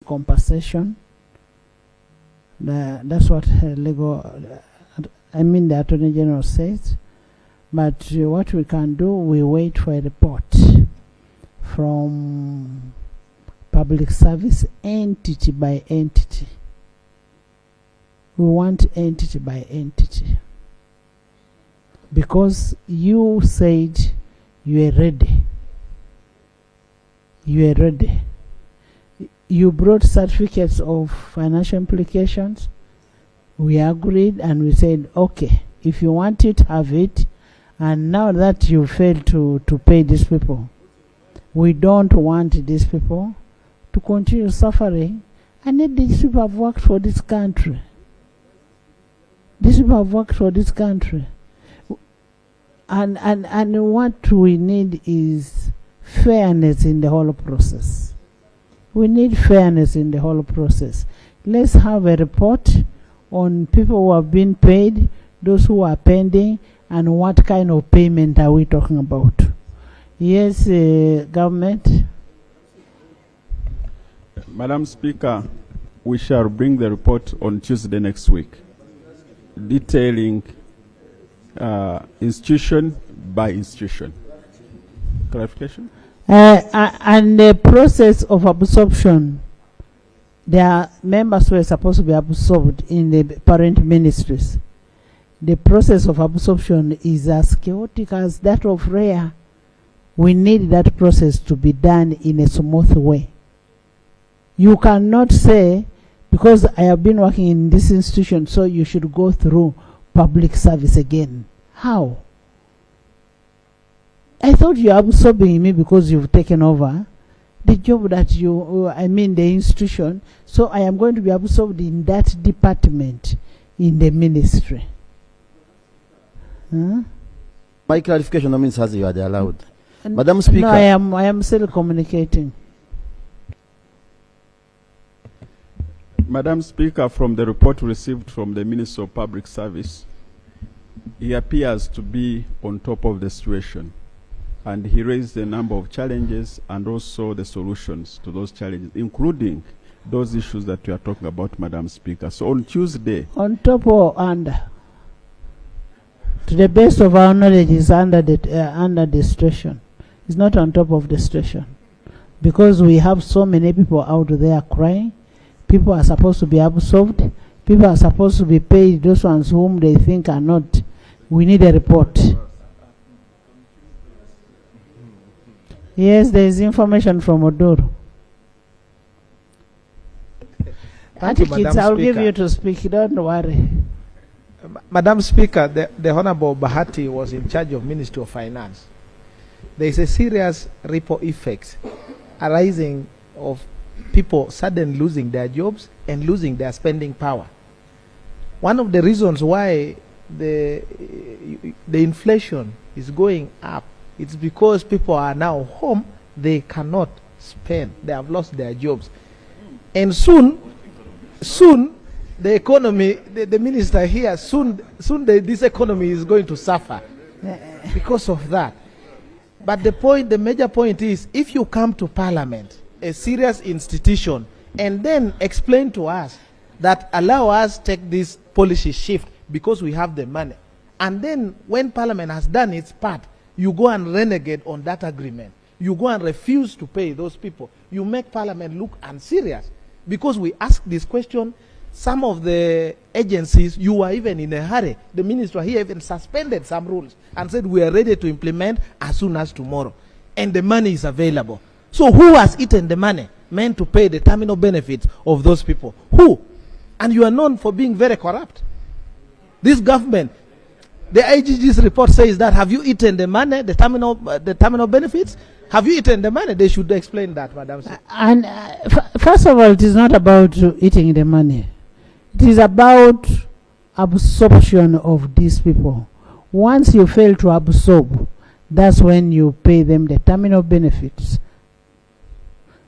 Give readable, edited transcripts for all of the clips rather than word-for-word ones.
compensation. That's what the Attorney General says. But what we can do, we wait for a report from public service entity by entity. We want entity by entity. Because you said you are ready. You are ready. You brought certificates of financial implications. We agreed and we said, okay, if you want it, have it. And now that you failed to pay these people, we don't want these people to continue suffering. And yet these people have worked for this country. These people have worked for this country. And what we need is fairness in the whole process. We need fairness in the whole process. Let's have a report on people who have been paid, those who are pending, and what kind of payment are we talking about. Yes, government. Madam Speaker, we shall bring the report on Tuesday next week, detailing institution by institution. Clarification? And the process of absorption, their members were supposed to be absorbed in the parent ministries. The process of absorption is as chaotic as that of REA. We need that process to be done in a smooth way. You cannot say, because I have been working in this institution, so you should go through public service again. How? I thought you are absorbing me because you've taken over the job that the institution, so I am going to be absorbed in that department in the ministry. Huh? My clarification means as you are allowed. Madam Speaker. No, I am still communicating. Madam Speaker, from the report received from the Minister of Public Service, he appears to be on top of the situation. And he raised a number of challenges and also the solutions to those challenges, including those issues that we are talking about, Madam Speaker. So on Tuesday... On top or under? To the best of our knowledge, is under the station. It's not on top of the station. Because we have so many people out there crying. People are supposed to be absorbed. People are supposed to be paid, those ones whom they think are not. We need a report. Yes, there is information from Odoro. Kids, I'll give you to speak, don't worry. Madam Speaker, the Honorable Bahati was in charge of Ministry of Finance. There is a serious ripple effect arising of people suddenly losing their jobs and losing their spending power. One of the reasons why the inflation is going up, it's because people are now home, they cannot spend, they have lost their jobs. And soon the economy, the minister here, this economy is going to suffer because of that. But the major point is, if you come to Parliament, a serious institution, and then explain to us that allow us take this policy shift because we have the money, and then when Parliament has done its part, you go and renegade on that agreement. You go and refuse to pay those people. You make Parliament look unserious. Because we ask this question, some of the agencies, you were even in a hurry. The minister here even suspended some rules and said we are ready to implement as soon as tomorrow. And the money is available. So who has eaten the money meant to pay the terminal benefits of those people? Who? And you are known for being very corrupt. This government, the IGG's report says that, have you eaten the money, the terminal benefits? Have you eaten the money? They should explain that, Madam. And first of all, it is not about eating the money. It is about absorption of these people. Once you fail to absorb, that's when you pay them the terminal benefits.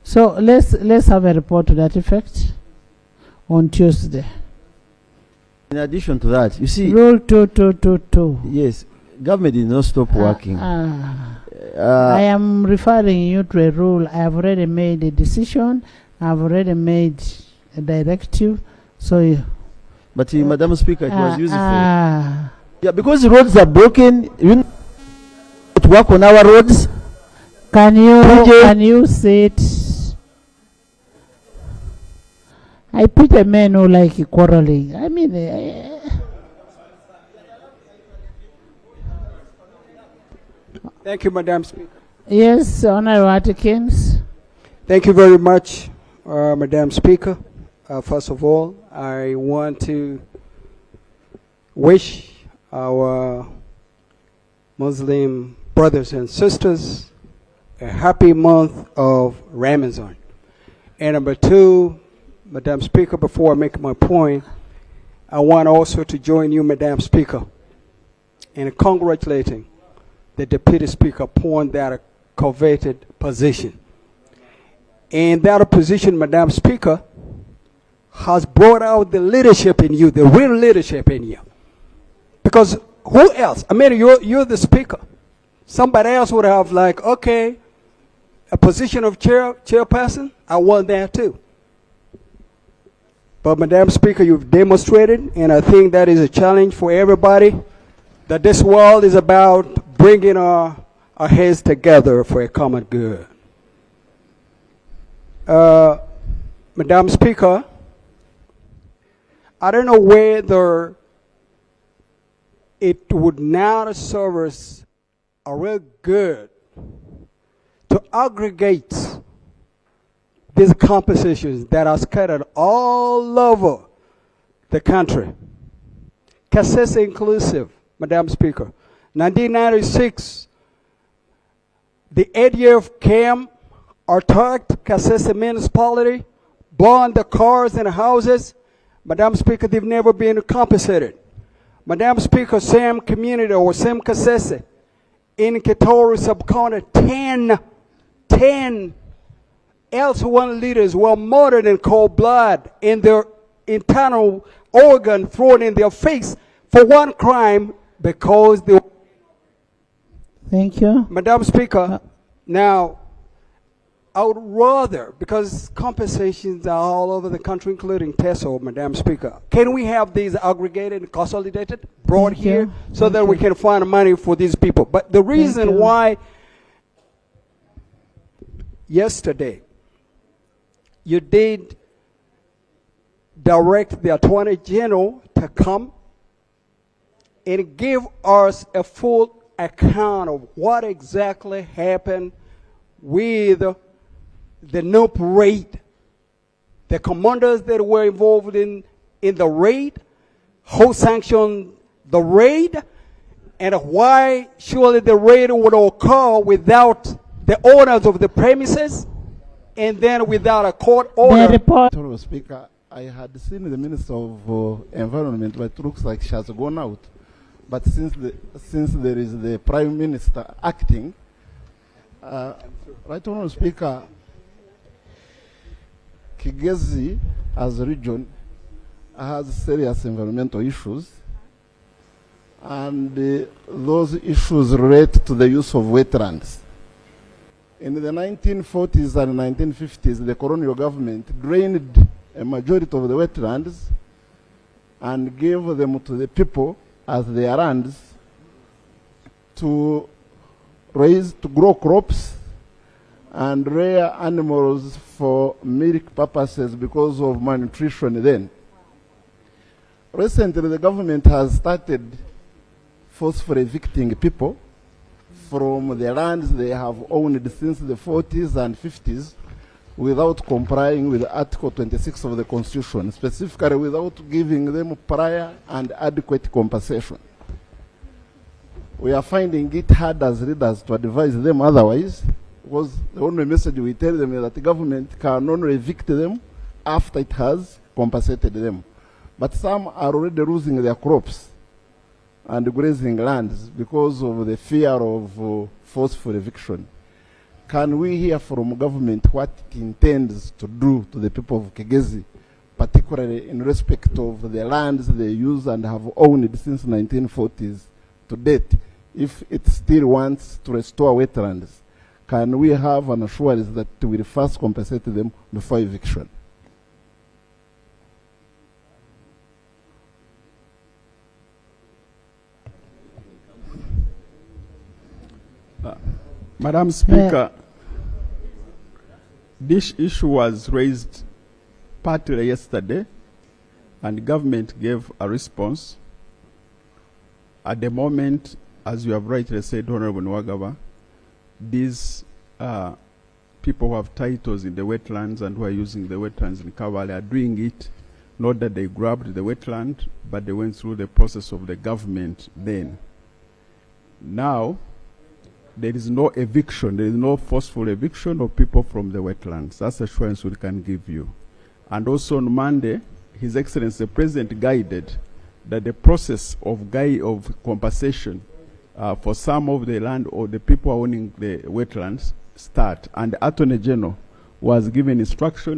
So let's have a report to that effect on Tuesday. In addition to that, you see... Rule 2222. Yes, government did not stop working. I am referring you to a rule. I have already made a decision I've already made a directive, so But Madam Speaker, it was useful. yeah, because the roads are broken. You know, to work on our roads. can PJ? you sit? I put a man who like quarreling. I mean, Thank you, Madam Speaker. yes, Honorable Atkins. Thank you very much, Madam Speaker. First of all, I want to wish our Muslim brothers and sisters a happy month of Ramadan. And number two, Madam Speaker, before I make my point, I want also to join you, Madam Speaker, in congratulating the Deputy Speaker upon that coveted position. And that position, Madam Speaker, has brought out the leadership in you, the real leadership in you. Because who else? I mean, you're the Speaker. Somebody else would have like, okay, a position of chairperson, I want that too. But Madam Speaker, you've demonstrated, and I think that is a challenge for everybody, that this world is about bringing our heads together for a common good. Madam Speaker, I don't know whether it would not serve us a real good to aggregate these compensations that are scattered all over the country, Kasese inclusive, Madam Speaker. 1996, the 8-year camp attacked Kasese municipality, burned the cars and houses. Madam Speaker, they've never been compensated. Madam Speaker, same community or same Kasese in Kitoro sub-county, 10 L1 leaders were murdered in cold blood in their internal organ thrown in their face for one crime because they. Thank you. Madam Speaker, now I would rather, because compensations are all over the country, including TESO, Madam Speaker, can we have these aggregated and consolidated, brought Thank you. here, so Thank that you. we can find money for these people? But the reason you. why yesterday you did direct the Attorney General to come and give us a full account of what exactly happened with the NOP raid, the commanders that were involved in the raid, who sanctioned the raid, and why surely the raid would occur without the owners of the premises and then without a court The order. report. Honorable Speaker, I had seen the Minister of Environment, but it looks like she has gone out. But since there is the Prime Minister acting, Right Honorable Speaker, Kigezi as a region has serious environmental issues, and those issues relate to the use of wetlands. In the 1940s and 1950s, the colonial government drained a majority of the wetlands and gave them to the people as their lands to grow crops and rear animals for milk purposes because of malnutrition then. Recently, the government has started forcefully evicting people from the lands they have owned since the 40s and 50s without complying with Article 26 of the Constitution, specifically without giving them prior and adequate compensation. We are finding it hard as leaders to advise them otherwise, because the only message we tell them is that the government can only evict them after it has compensated them. But some are already losing their crops and grazing lands because of the fear of forceful eviction. Can we hear from government what it intends to do to the people of Kigezi, particularly in respect of the lands they use and have owned since 1940s to date, if it still wants to restore wetlands? can we have an assurance that we will first compensate them before eviction? Madam Speaker, this issue was raised partly yesterday, and the government gave a response. At the moment, as you have rightly said, Honorable Nwagaba, these people who have titles in the wetlands and who are using the wetlands in Kabale are doing it not that they grabbed the wetland, but they went through the process of the government then. Now, there is no eviction, there is no forceful eviction of people from the wetlands. That's assurance we can give you. And also on Monday, His Excellency the President guided that the process of compensation for some of the land or the people owning the wetlands start. And the Attorney General was given instruction